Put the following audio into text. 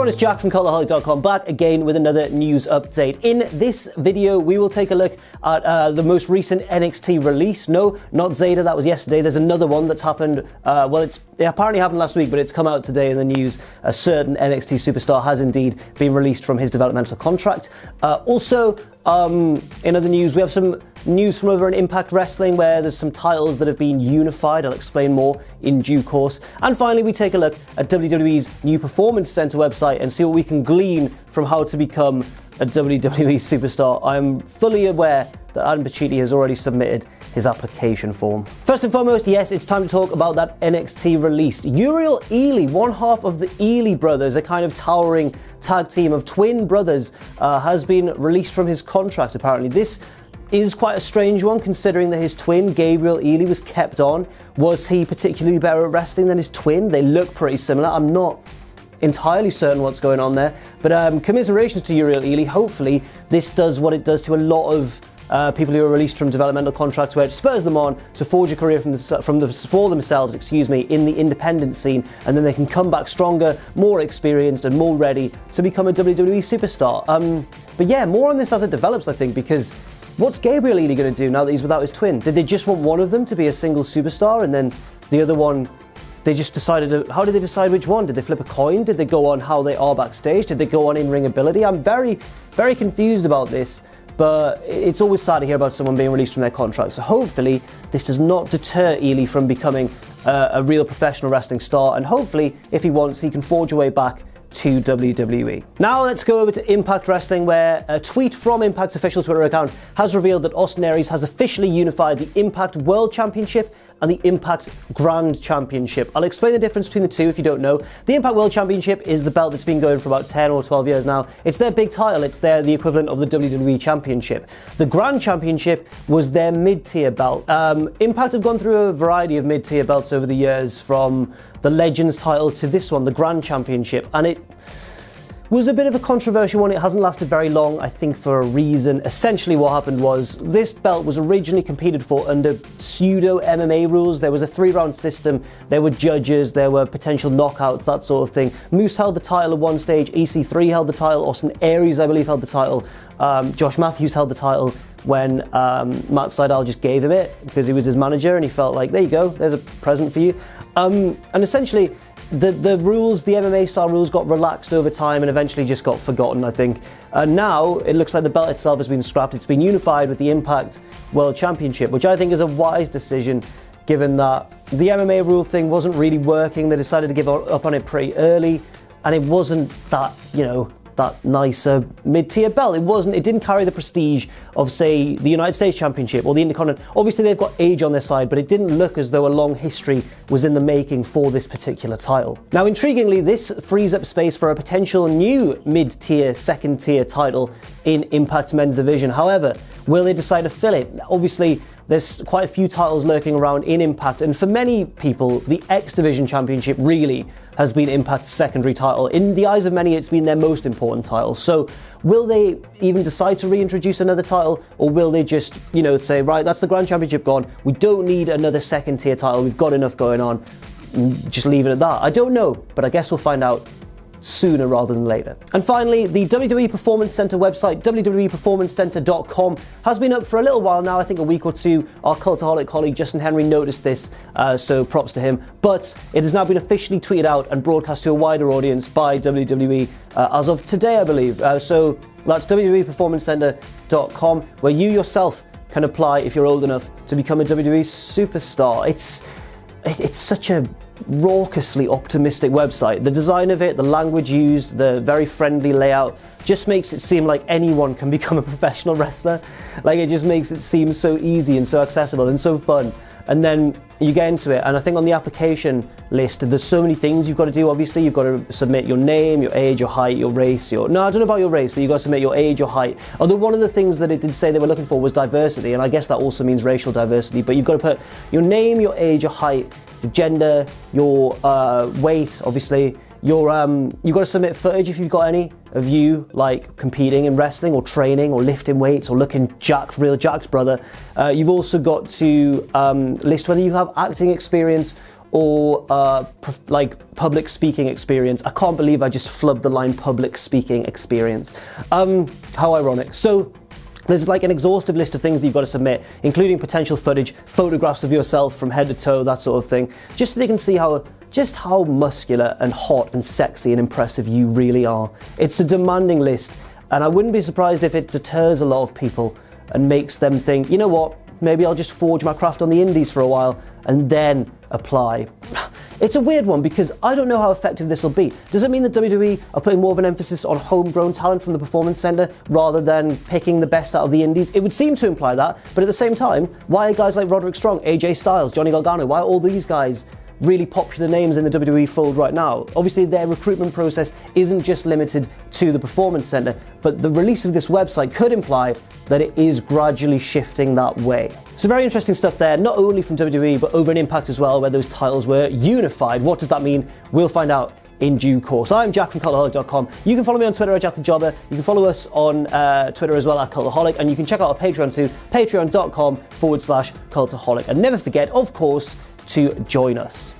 everyone, it's Jack from Cultaholic.com, back again with another news update. In this video, we will take a look at the most recent NXT release. No, not Zeta, that was yesterday. There's another one that's happened, it apparently happened last week, but it's come out today in the news. A certain NXT superstar has indeed been released from his developmental contract. Also, in other news, we have some news from over in Impact Wrestling where there's some titles that have been unified. I'll explain more in due course. And finally, we take a look at WWE's new Performance Center website and see what we can glean from how to become a WWE superstar. I'm fully aware that Adam Pacitti has already submitted his application form. First and foremost, yes, it's time to talk about that NXT release. Uriel Ely, one half of the Ely brothers, a kind of towering tag team of twin brothers, has been released from his contract, apparently. This is quite a strange one, considering that his twin, Gabriel Ely, was kept on. Was he particularly better at wrestling than his twin? They look pretty similar. I'm not entirely certain what's going on there, but commiserations to Uriel Ely. Hopefully this does what it does to a lot of people who are released from developmental contracts, where it spurs them on to forge a career for themselves, in the independent scene, and then they can come back stronger, more experienced, and more ready to become a WWE superstar. But yeah, more on this as it develops, I think, because what's Gabriel Ely going to do now that he's without his twin? Did they just want one of them to be a single superstar, and then the other one, they just decided to, how did they decide which one? Did they flip a coin? Did they go on how they are backstage? Did they go on in-ring ability? I'm very, very confused about this. But it's always sad to hear about someone being released from their contract. So hopefully this does not deter Ely from becoming a real professional wrestling star. And hopefully, if he wants, he can forge a way back to WWE. Now let's go over to Impact Wrestling, where a tweet from Impact's official Twitter account has revealed that Austin Aries has officially unified the Impact World Championship and the Impact Grand Championship. I'll explain the difference between the two if you don't know. The Impact World Championship is the belt that's been going for about 10 or 12 years now. It's their big title. It's the equivalent of the WWE Championship. The Grand Championship was their mid-tier belt. Impact have gone through a variety of mid-tier belts over the years, from the Legends title to this one, the Grand Championship, and it was a bit of a controversial one. It hasn't lasted very long, I think, for a reason. Essentially what happened was this belt was originally competed for under pseudo MMA rules. There was a 3-round system, there were judges, there were potential knockouts, that sort of thing. Moose held the title at one stage, EC3 held the title, Austin Aries, I believe, held the title, Josh Matthews held the title when Matt Sydal just gave him it because he was his manager and he felt like, there you go, there's a present for you. And essentially, the rules, the MMA style rules, got relaxed over time and eventually just got forgotten, I think. Now it looks like the belt itself has been scrapped. It's been unified with the Impact World Championship, which I think is a wise decision, given that the MMA rule thing wasn't really working. They decided to give up on it pretty early, and it wasn't that, that nicer mid-tier belt. It didn't carry the prestige of, say, the United States Championship or the Intercontinental. Obviously they've got age on their side, but it didn't look as though a long history was in the making for this particular title. Now, intriguingly, this frees up space for a potential new mid-tier, second-tier title in Impact's men's division. However, will they decide to fill it? Obviously, there's quite a few titles lurking around in Impact, and for many people, the X Division Championship really has been Impact's secondary title. In the eyes of many, it's been their most important title. So will they even decide to reintroduce another title, or will they just, say, right, that's the Grand Championship gone, we don't need another second tier title, we've got enough going on, just leave it at that? I don't know, but I guess we'll find out sooner rather than later. And finally, the WWE Performance Center website, WWEPerformanceCenter.com, has been up for a little while now, I think a week or two. Our Cultaholic colleague Justin Henry noticed this, so props to him. But it has now been officially tweeted out and broadcast to a wider audience by WWE as of today, I believe. So that's WWEPerformanceCenter.com, where you yourself can apply if you're old enough to become a WWE superstar. It's such a raucously optimistic website. The design of it, the language used, the very friendly layout just makes it seem like anyone can become a professional wrestler. Like, it just makes it seem so easy and so accessible and so fun. And then you get into it, and I think on the application list, there's so many things you've got to do. Obviously, you've got to submit your name, your age, your height, your race, no, I don't know about your race, but you've got to submit your age, your height. Although one of the things that it did say they were looking for was diversity, and I guess that also means racial diversity, but you've got to put your name, your age, your height, your gender, your weight, obviously. You've got to submit footage if you've got any of you, like, competing in wrestling or training or lifting weights or looking jacked, real jacked, brother. You've also got to list whether you have acting experience or like public speaking experience. I can't believe I just flubbed the line public speaking experience. How ironic. So there's like an exhaustive list of things that you've got to submit, including potential footage, photographs of yourself from head to toe, that sort of thing, just so they can see just how muscular and hot and sexy and impressive you really are. It's a demanding list, and I wouldn't be surprised if it deters a lot of people and makes them think, you know what, maybe I'll just forge my craft on the indies for a while and then apply. It's a weird one because I don't know how effective this will be. Does it mean that WWE are putting more of an emphasis on homegrown talent from the Performance Center rather than picking the best out of the indies? It would seem to imply that, but at the same time, why are guys like Roderick Strong, AJ Styles, Johnny Gargano, why are all these guys really popular names in the WWE fold right now? Obviously, their recruitment process isn't just limited to the Performance Center, but the release of this website could imply that it is gradually shifting that way. So very interesting stuff there, not only from WWE, but over in Impact as well, where those titles were unified. What does that mean? We'll find out in due course. I'm Jack from Cultaholic.com. You can follow me on Twitter at JackTheJobber. You can follow us on Twitter as well at Cultaholic, and you can check out our Patreon too, patreon.com/Cultaholic. And never forget, of course, to join us.